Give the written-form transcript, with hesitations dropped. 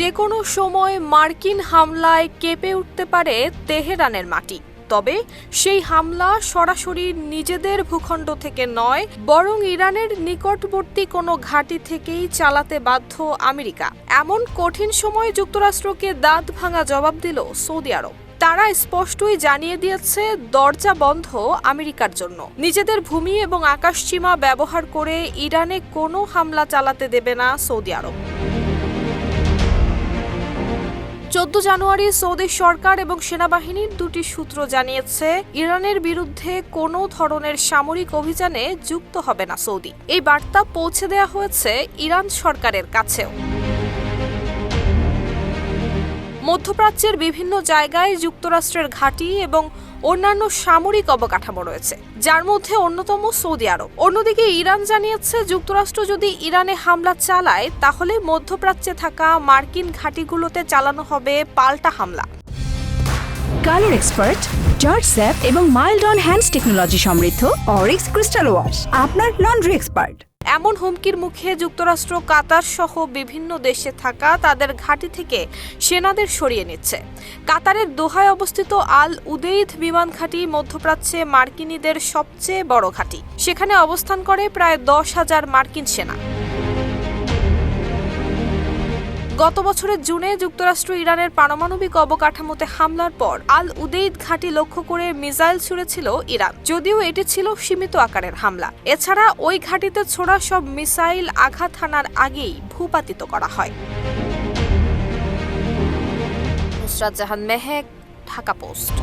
যে কোনো সময় মার্কিন হামলায় কেঁপে উঠতে পারে তেহরানের মাটি। তবে সেই হামলা সরাসরি নিজেদের ভূখণ্ড থেকে নয়, বরং ইরানের নিকটবর্তী কোনো ঘাঁটি থেকেই চালাতে বাধ্য আমেরিকা। এমন কঠিন সময়ে যুক্তরাষ্ট্রকে দাঁত ভাঙা জবাব দিল সৌদি আরব। তারা স্পষ্টই জানিয়ে দিয়েছে দরজা বন্ধ আমেরিকার জন্য। নিজেদের ভূমি এবং আকাশসীমা ব্যবহার করে ইরানে কোনো হামলা চালাতে দেবে না সৌদি আরব। 14 জানুয়ারি সৌদি সরকার এবং সেনাবাহিনীর দুটি সূত্র জানিয়েছে ইরানের বিরুদ্ধে কোনো ধরনের সামরিক অভিযানে যুক্ত হবে না সৌদি। এই বার্তা পৌঁছে দেওয়া হয়েছে ইরান সরকারের কাছেও। মধ্যপ্রাচ্যের বিভিন্ন জায়গায় যুক্তরাষ্ট্রের ঘাঁটি এবং অন্যান্য সামরিক অবকাঠামো রয়েছে, যার মধ্যে অন্যতম সৌদি আরব। অন্যদিকে ইরান জানিয়েছে যুক্তরাষ্ট্র যদি ইরানে হামলা চালায় তাহলে মধ্যপ্রাচ্যে থাকা মার্কিন ঘাঁটিগুলোতে চালানো হবে পাল্টা হামলা। কালার এক্সপার্ট, জর্জ স্যাপ এবং মাইল্ড অন হ্যান্ডস টেকনোলজি সমৃদ্ধ অরিক্স ক্রিস্টাল ওয়াশ আপনার লন্ড্রি এক্সপার্ট। এমন হুমকির মুখে যুক্তরাষ্ট্র কাতার সহ বিভিন্ন দেশে থাকা তাদের ঘাঁটি থেকে সেনাদের সরিয়ে নিচ্ছে। কাতারের দোহায় অবস্থিত আল উদেইদ বিমান ঘাঁটি মধ্যপ্রাচ্যে মার্কিনীদের সবচেয়ে বড় ঘাঁটি। সেখানে অবস্থান করে প্রায় 10,000 মার্কিন সেনা। গত বছরের জুনে যুক্তরাষ্ট্র ইরানের পারমাণবিক অবকাঠামোতে হামলার পর আল উদেইদ ঘাঁটি লক্ষ্য করে মিসাইল ছুড়েছিল ইরান, যদিও এটি ছিল সীমিত আকারের হামলা। এছাড়া ওই ঘাঁটিতে ছোড়া সব মিসাইল আঘাত হানার আগেই ভূপাতিত করা হয়। নুসরাত জাহান মেহেক, ঢাকা পোস্ট।